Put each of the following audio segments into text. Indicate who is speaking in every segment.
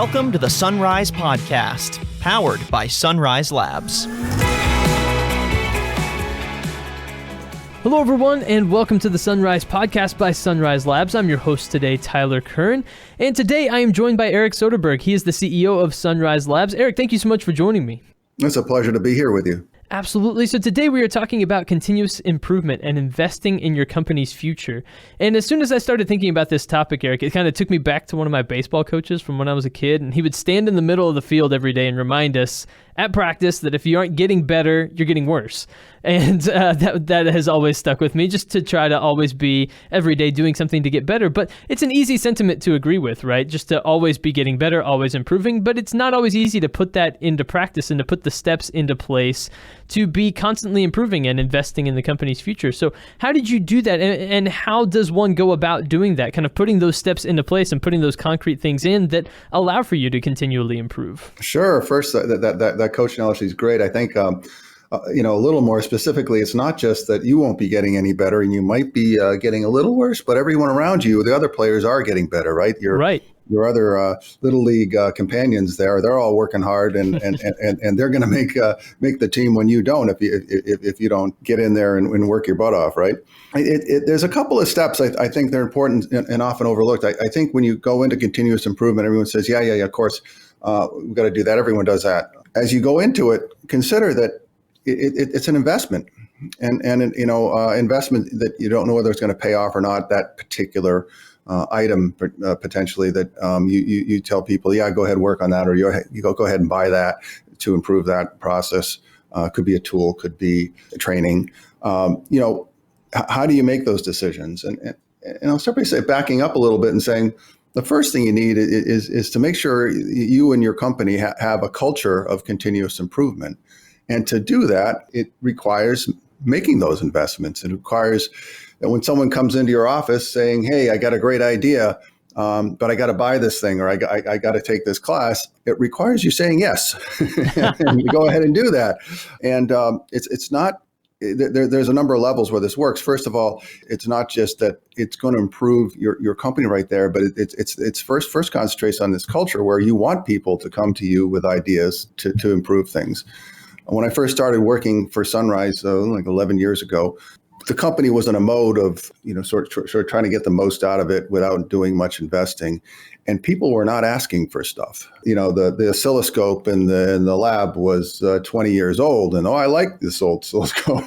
Speaker 1: Welcome to the Sunrise Podcast, powered by Sunrise Labs.
Speaker 2: Hello, everyone, and welcome to the Sunrise Podcast by Sunrise Labs. I'm your host today, Tyler Kern, and today I am joined by Eric Soederberg. He is the CEO of Sunrise Labs. Eric, thank you so much for joining me.
Speaker 3: It's a pleasure to be here with you.
Speaker 2: Absolutely. So today we are talking about continuous improvement and investing in your company's future. And as soon as I started thinking about this topic, Eric, it kind of took me back to one of my baseball coaches from when I was a kid. And he would stand in the middle of the field every day and remind us at practice that if you aren't getting better, you're getting worse. And that has always stuck with me, just to try to always be every day doing something to get better. But it's an easy sentiment to agree with, right? Just to always be getting better, always improving. But it's not always easy to put that into practice and to put the steps into place to be constantly improving and investing in the company's future. So how did you do that? And how does one go about doing that, kind of putting those steps into place and putting those concrete things in that allow for you to continually improve?
Speaker 3: Sure. First, that coach analogy is great. I think, a little more specifically, it's not just that you won't be getting any better and you might be getting a little worse, but everyone around you, the other players are getting better, right? Your other little league companions they're all working hard and they're going to make the team when you don't, if you don't get in there and work your butt off, right? There's a couple of steps I think they're important and often overlooked. I think when you go into continuous improvement, everyone says, yeah, of course, we've got to do that. Everyone does that. As you go into it, consider that it's an investment, and investment that you don't know whether it's going to pay off or not. That particular item potentially that you tell people, yeah, go ahead, work on that, or you go ahead and buy that to improve that process. Could be a tool, could be training. How do you make those decisions? And I'll start by backing up a little bit and saying, the first thing you need is to make sure you and your company have a culture of continuous improvement. And to do that, it requires making those investments. It requires that when someone comes into your office saying, hey, I got a great idea, but I got to buy this thing, or I got to take this class, it requires you saying yes. And you go ahead and do that. And it's not, there's a number of levels where this works. First of all, it's not just that it's going to improve your company right there, but it's first concentrates on this culture where you want people to come to you with ideas to improve things. When I first started working for Sunrise, like 11 years ago, the company was in a mode of, sort of trying to get the most out of it without doing much investing. And people were not asking for stuff. The oscilloscope in the lab was 20 years old, and I like this old oscilloscope,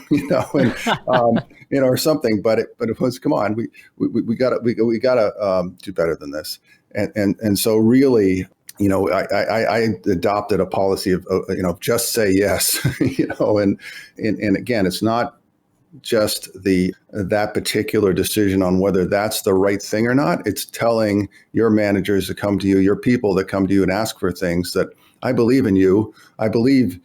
Speaker 3: or something. But it was, come on, we got to do better than this. And so really, I adopted a policy of just say yes, and again, it's not just that particular decision on whether that's the right thing or not. It's telling your managers to come to you, your people that come to you and ask for things that I believe in you. I believe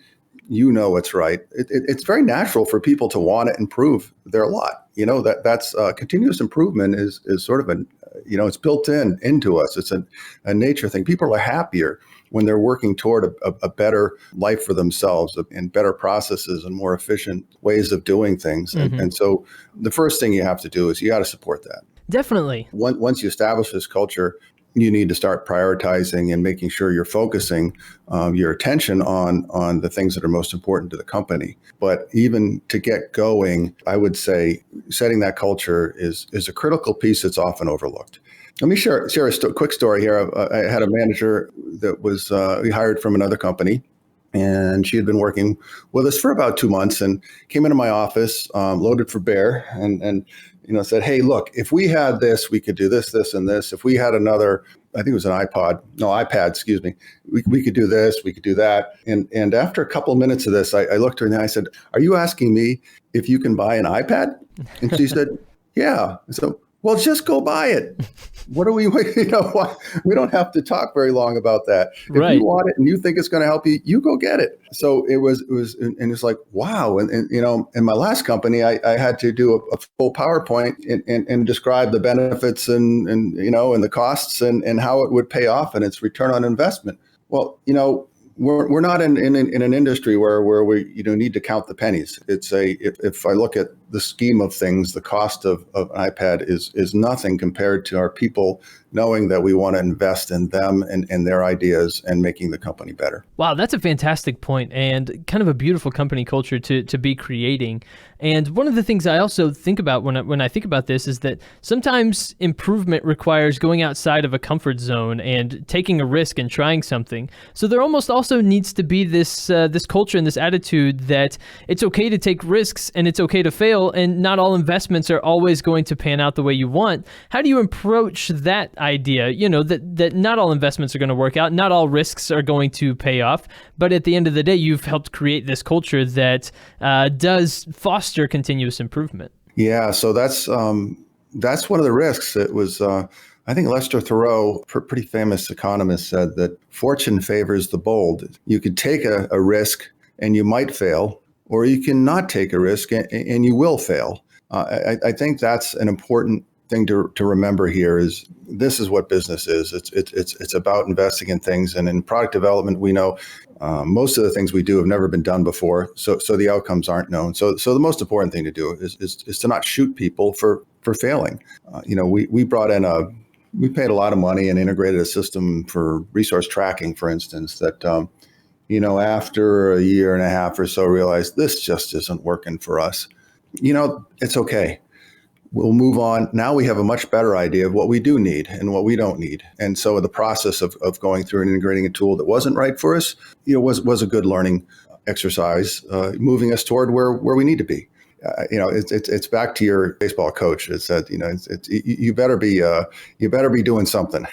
Speaker 3: it's right. It's very natural for people to want to improve their lot. That's continuous improvement is sort of it's built into us. It's a nature thing. People are happier when they're working toward a better life for themselves and better processes and more efficient ways of doing things. Mm-hmm. And so the first thing you have to do is you got to support that.
Speaker 2: Definitely.
Speaker 3: Once you establish this culture, you need to start prioritizing and making sure you're focusing your attention on the things that are most important to the company. But even to get going, I would say setting that culture is a critical piece that's often overlooked. Let me share a quick story here. I had a manager that was we hired from another company, and she had been working with us for about 2 months and came into my office loaded for bear and said, hey, look, if we had this, we could do this, this, and this. If we had another, I think it was an iPad, excuse me, we could do this, we could do that. And after a couple of minutes of this, I looked her in the eye and I said, are you asking me if you can buy an iPad? And she said, yeah. So, well, just go buy it. What are we, why? We don't have to talk very long about that. If you want it and you think it's going to help you, you go get it. So it was, and it's like, wow. And in my last company, I had to do a full PowerPoint and describe the benefits and the costs and how it would pay off and its return on investment. Well, we're not in an industry where we need to count the pennies. It's if I look at the scheme of things, the cost of an iPad is nothing compared to our people knowing that we want to invest in them and their ideas and making the company better.
Speaker 2: Wow, that's a fantastic point and kind of a beautiful company culture to be creating. And one of the things I also think about when I think about this is that sometimes improvement requires going outside of a comfort zone and taking a risk and trying something. So there almost also needs to be this culture and this attitude that it's okay to take risks and it's okay to fail, and not all investments are always going to pan out the way you want. How do you approach that idea? That not all investments are going to work out, not all risks are going to pay off, but at the end of the day, you've helped create this culture that does foster continuous improvement.
Speaker 3: Yeah, so that's one of the risks. It was, I think Lester Thoreau, pretty famous economist, said that fortune favors the bold. You could take a risk and you might fail, or you can not take a risk and you will fail. I think that's an important thing to remember here. Is this is what business is. It's about investing in things, and in product development, we know most of the things we do have never been done before, so the outcomes aren't known. So the most important thing to do is to not shoot people for failing. We brought in we paid a lot of money and integrated a system for resource tracking, for instance, that after a year and a half or so realized this just isn't working for us. It's okay. We'll move on. Now we have a much better idea of what we do need and what we don't need. And so the process of going through and integrating a tool that wasn't right for us, was a good learning exercise, moving us toward where we need to be. It's back to your baseball coach. It said, you better be doing something.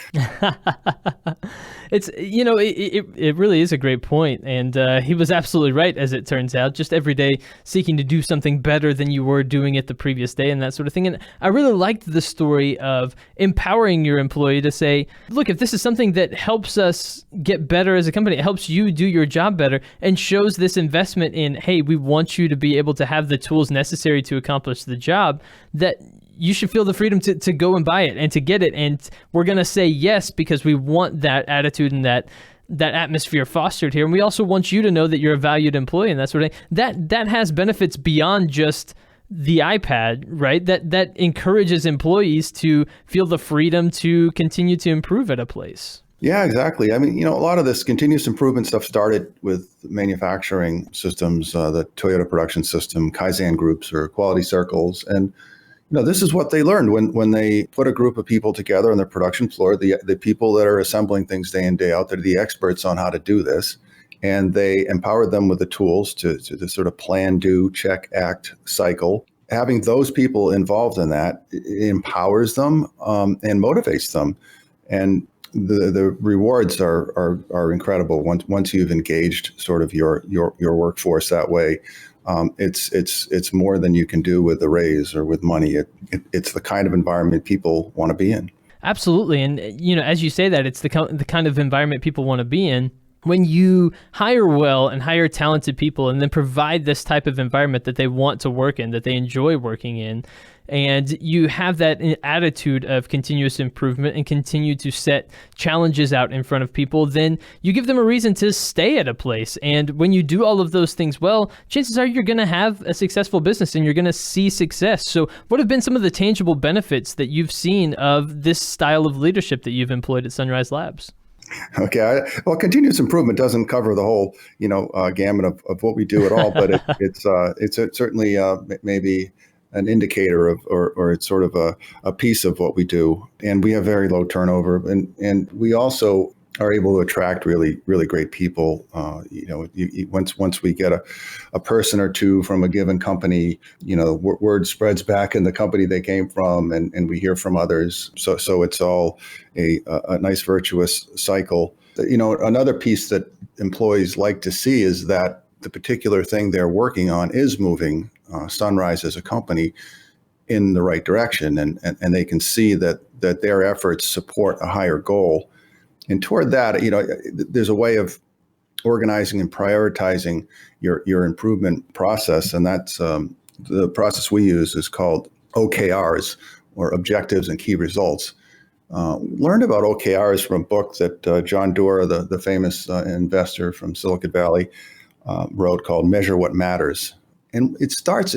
Speaker 2: It really is a great point, and he was absolutely right, as it turns out. Just every day seeking to do something better than you were doing it the previous day, and that sort of thing. And I really liked the story of empowering your employee to say, look, if this is something that helps us get better as a company, it helps you do your job better, and shows this investment in, hey, we want you to be able to have the tools necessary to accomplish the job, that you should feel the freedom to go and buy it and to get it. And we're going to say yes because we want that attitude and that atmosphere fostered here. And we also want you to know that you're a valued employee and that sort of thing. That has benefits beyond just the iPad, right? That encourages employees to feel the freedom to continue to improve at a place.
Speaker 3: Yeah, exactly. I mean, a lot of this continuous improvement stuff started with manufacturing systems, the Toyota production system, Kaizen groups or quality circles. And this is what they learned when they put a group of people together on the production floor, the people that are assembling things day in, day out, they're the experts on how to do this. And they empowered them with the tools to sort of plan, do, check, act, cycle. Having those people involved in that empowers them and motivates them. And the rewards are incredible once you've engaged sort of your workforce that way. It's more than you can do with a raise or with money. It's the kind of environment people want to be in.
Speaker 2: Absolutely. And, as you say that, it's the kind of environment people want to be in. When you hire well and hire talented people and then provide this type of environment that they want to work in, that they enjoy working in, and you have that attitude of continuous improvement and continue to set challenges out in front of people, then you give them a reason to stay at a place. And when you do all of those things well, chances are you're going to have a successful business and you're going to see success. So what have been some of the tangible benefits that you've seen of this style of leadership that you've employed at Sunrise Labs?
Speaker 3: Okay. Well, continuous improvement doesn't cover the whole, gamut of what we do at all, but it's certainly maybe an indicator of, or it's sort of a piece of what we do. And we have very low turnover, and we also are able to attract really, really great people. Once we get a person or two from a given company, word spreads back in the company they came from, and we hear from others. So it's all a nice virtuous cycle. Another piece that employees like to see is that the particular thing they're working on is moving Sunrise as a company in the right direction, and they can see that their efforts support a higher goal. And toward that, there's a way of organizing and prioritizing your improvement process, and that's the process we use is called OKRs, or Objectives and Key Results. Learned about OKRs from a book that John Doerr, the famous investor from Silicon Valley, wrote called Measure What Matters. And it's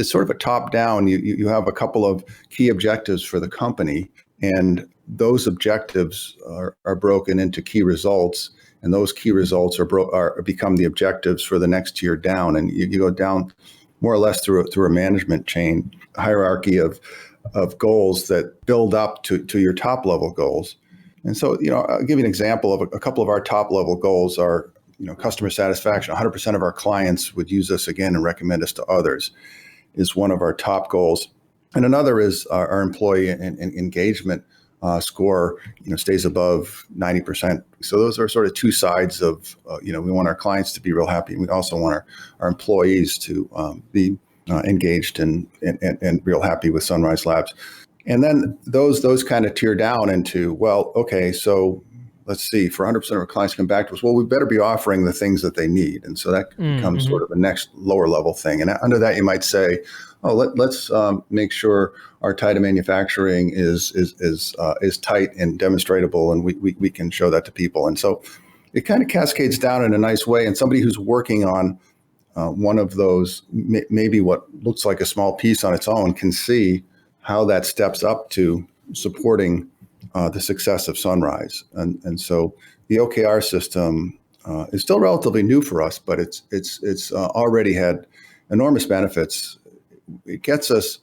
Speaker 3: sort of a top down. You have a couple of key objectives for the company, and those objectives are broken into key results, and those key results become the objectives for the next year down. And you go down more or less through a management chain hierarchy of goals that build up to your top level goals. And so, I'll give you an example of a couple of our top level goals are, customer satisfaction. 100% of our clients would use us again and recommend us to others is one of our top goals. And another is our employee engagement score, stays above 90%. So those are sort of two sides of, we want our clients to be real happy. We also want our employees to be engaged and real happy with Sunrise Labs. And then those kind of tear down into, well, okay, so let's see, for 100% of our clients come back to us, well, we better be offering the things that they need. And so that becomes sort of a next lower level thing. And under that, you might say, oh, let's make sure our tie to manufacturing is tight and demonstratable, and we can show that to people. And so it kind of cascades down in a nice way. And somebody who's working on one of those, maybe what looks like a small piece on its own, can see how that steps up to supporting the success of Sunrise. And so the OKR system is still relatively new for us, but it's already had enormous benefits. It gets us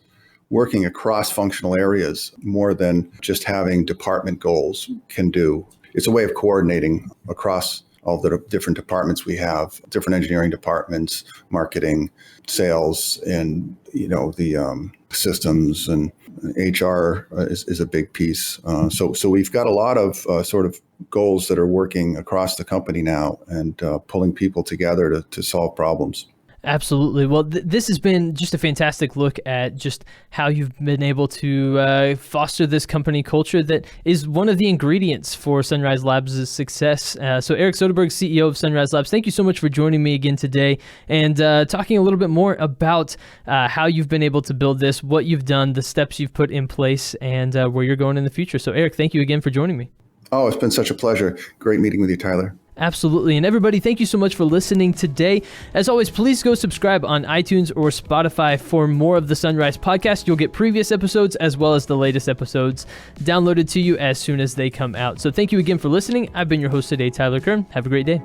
Speaker 3: working across functional areas more than just having department goals can do. It's a way of coordinating across all the different departments we have, different engineering departments, marketing, sales, and the systems, and HR is a big piece. So we've got a lot of sort of goals that are working across the company now and pulling people together to solve problems.
Speaker 2: Absolutely. Well, this has been just a fantastic look at just how you've been able to foster this company culture that is one of the ingredients for Sunrise Labs' success. So Eric Soederberg, CEO of Sunrise Labs, thank you so much for joining me again today and talking a little bit more about how you've been able to build this, what you've done, the steps you've put in place, and where you're going in the future. So Eric, thank you again for joining me.
Speaker 3: Oh, it's been such a pleasure. Great meeting with you, Tyler.
Speaker 2: Absolutely. And everybody, thank you so much for listening today. As always, please go subscribe on iTunes or Spotify for more of the Sunrise podcast. You'll get previous episodes as well as the latest episodes downloaded to you as soon as they come out. So thank you again for listening. I've been your host today, Tyler Kern. Have a great day.